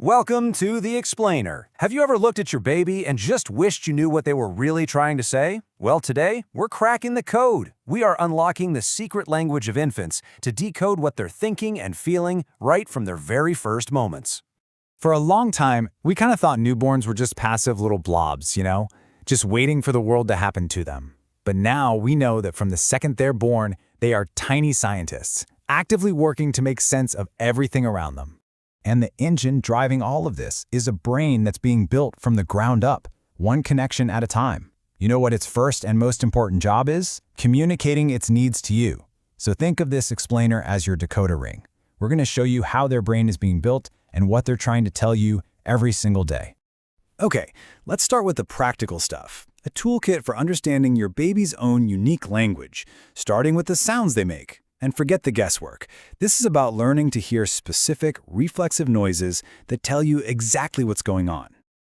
Welcome to The Explainer. Have you ever looked at your baby and just wished you knew what they were really trying to say? Well, today, we're cracking the code. We are unlocking the secret language of infants to decode what they're thinking and feeling right from their very first moments. For a long time, we kind of thought newborns were just passive little blobs, just waiting for the world to happen to them. But now we know that from the second they're born, they are tiny scientists, actively working to make sense of everything around them. And the engine driving all of this is a brain that's being built from the ground up, one connection at a time. You know what its first and most important job is? Communicating its needs to you. So think of this explainer as your decoder ring. We're going to show you how their brain is being built and what they're trying to tell you every single day. Okay, let's start with the practical stuff. A toolkit for understanding your baby's own unique language, starting with the sounds they make. And forget the guesswork. This is about learning to hear specific, reflexive noises that tell you exactly what's going on.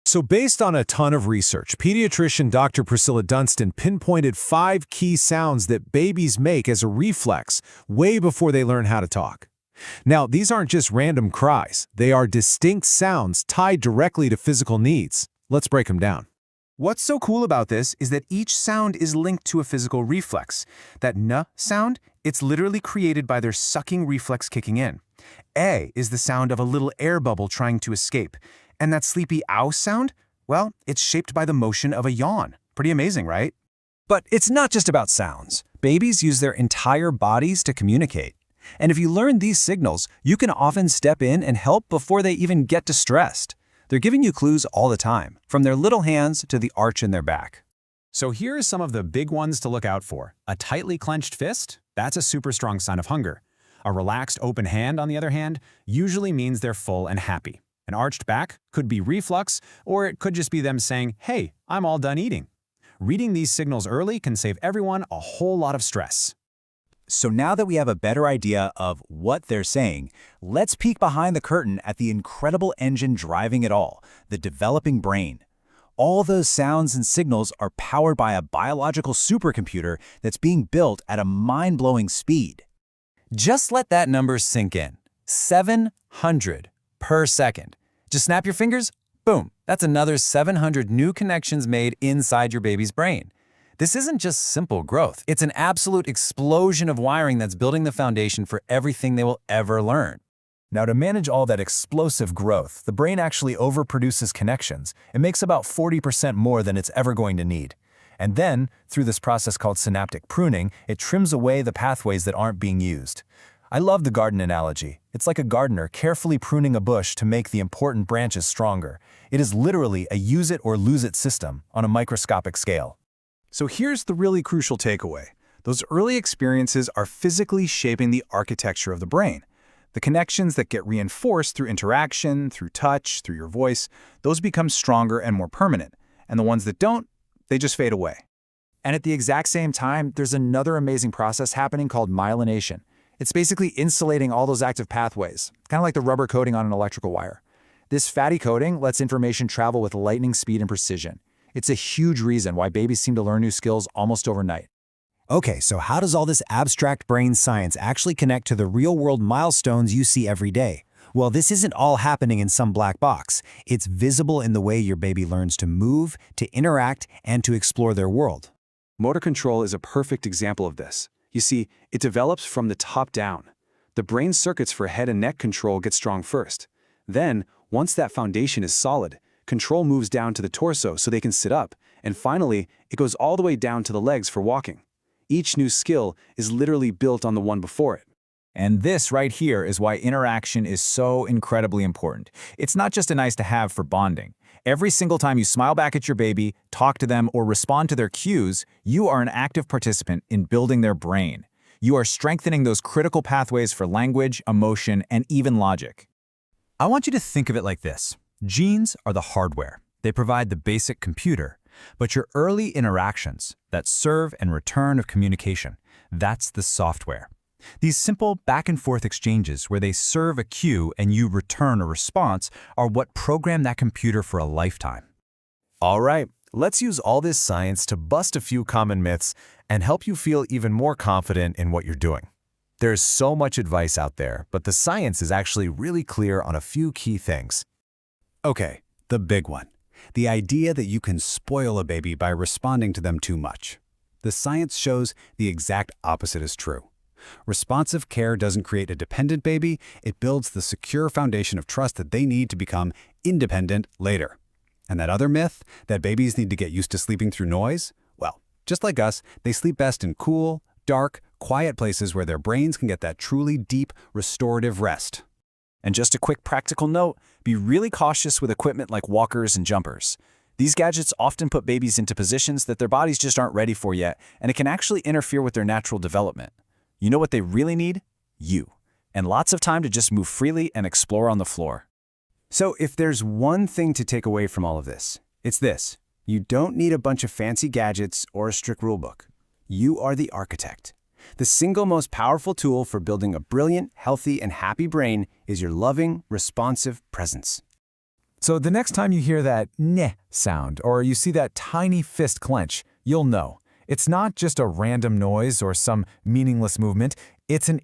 So based on a ton of research, pediatrician Dr. Priscilla Dunstan pinpointed 5 key sounds that babies make as a reflex way before they learn how to talk. Now, these aren't just random cries. They are distinct sounds tied directly to physical needs. Let's break them down. What's so cool about this is that each sound is linked to a physical reflex. That n sound, it's literally created by their sucking reflex kicking in. A is the sound of a little air bubble trying to escape. And that sleepy ow sound, well, it's shaped by the motion of a yawn. Pretty amazing, right? But it's not just about sounds. Babies use their entire bodies to communicate. And if you learn these signals, you can often step in and help before they even get distressed. They're giving you clues all the time, from their little hands to the arch in their back. So here are some of the big ones to look out for. A tightly clenched fist? That's a super strong sign of hunger. A relaxed open hand, on the other hand, usually means they're full and happy. An arched back could be reflux, or it could just be them saying, "Hey, I'm all done eating." Reading these signals early can save everyone a whole lot of stress. So now that we have a better idea of what they're saying, let's peek behind the curtain at the incredible engine driving it all, the developing brain. All those sounds and signals are powered by a biological supercomputer that's being built at a mind-blowing speed. Just let that number sink in. 700 per second. Just snap your fingers, boom, that's another 700 new connections made inside your baby's brain. This isn't just simple growth. It's an absolute explosion of wiring that's building the foundation for everything they will ever learn. Now, to manage all that explosive growth, the brain actually overproduces connections. It makes about 40% more than it's ever going to need. And then, through this process called synaptic pruning, it trims away the pathways that aren't being used. I love the garden analogy. It's like a gardener carefully pruning a bush to make the important branches stronger. It is literally a use-it-or-lose-it system on a microscopic scale. So here's the really crucial takeaway. Those early experiences are physically shaping the architecture of the brain. The connections that get reinforced through interaction, through touch, through your voice, those become stronger and more permanent. And the ones that don't, they just fade away. And at the exact same time, there's another amazing process happening called myelination. It's basically insulating all those active pathways, kind of like the rubber coating on an electrical wire. This fatty coating lets information travel with lightning speed and precision. It's a huge reason why babies seem to learn new skills almost overnight. Okay, so how does all this abstract brain science actually connect to the real-world milestones you see every day? Well, this isn't all happening in some black box. It's visible in the way your baby learns to move, to interact, and to explore their world. Motor control is a perfect example of this. You see, it develops from the top down. The brain circuits for head and neck control get strong first. Then, once that foundation is solid, control moves down to the torso so they can sit up, and finally, it goes all the way down to the legs for walking. Each new skill is literally built on the one before it. And this right here is why interaction is so incredibly important. It's not just a nice to have for bonding. Every single time you smile back at your baby, talk to them, or respond to their cues, you are an active participant in building their brain. You are strengthening those critical pathways for language, emotion, and even logic. I want you to think of it like this. Genes are the hardware. They provide the basic computer. But your early interactions, that serve and return of communication, that's the software. These simple back-and-forth exchanges where they serve a cue and you return a response are what program that computer for a lifetime. All right, let's use all this science to bust a few common myths and help you feel even more confident in what you're doing. There's so much advice out there, but the science is actually really clear on a few key things. Okay, the big one. The idea that you can spoil a baby by responding to them too much. The science shows the exact opposite is true. Responsive care doesn't create a dependent baby, it builds the secure foundation of trust that they need to become independent later. And that other myth, that babies need to get used to sleeping through noise? Well, just like us, they sleep best in cool, dark, quiet places where their brains can get that truly deep, restorative rest. And just a quick practical note, be really cautious with equipment like walkers and jumpers. These gadgets often put babies into positions that their bodies just aren't ready for yet, and it can actually interfere with their natural development. You know what they really need? You. And lots of time to just move freely and explore on the floor. So if there's one thing to take away from all of this, it's this. You don't need a bunch of fancy gadgets or a strict rulebook. You are the architect. The single most powerful tool for building a brilliant, healthy, and happy brain is your loving, responsive presence. So the next time you hear that "neh" sound or you see that tiny fist clench, you'll know. It's not just a random noise or some meaningless movement. It's an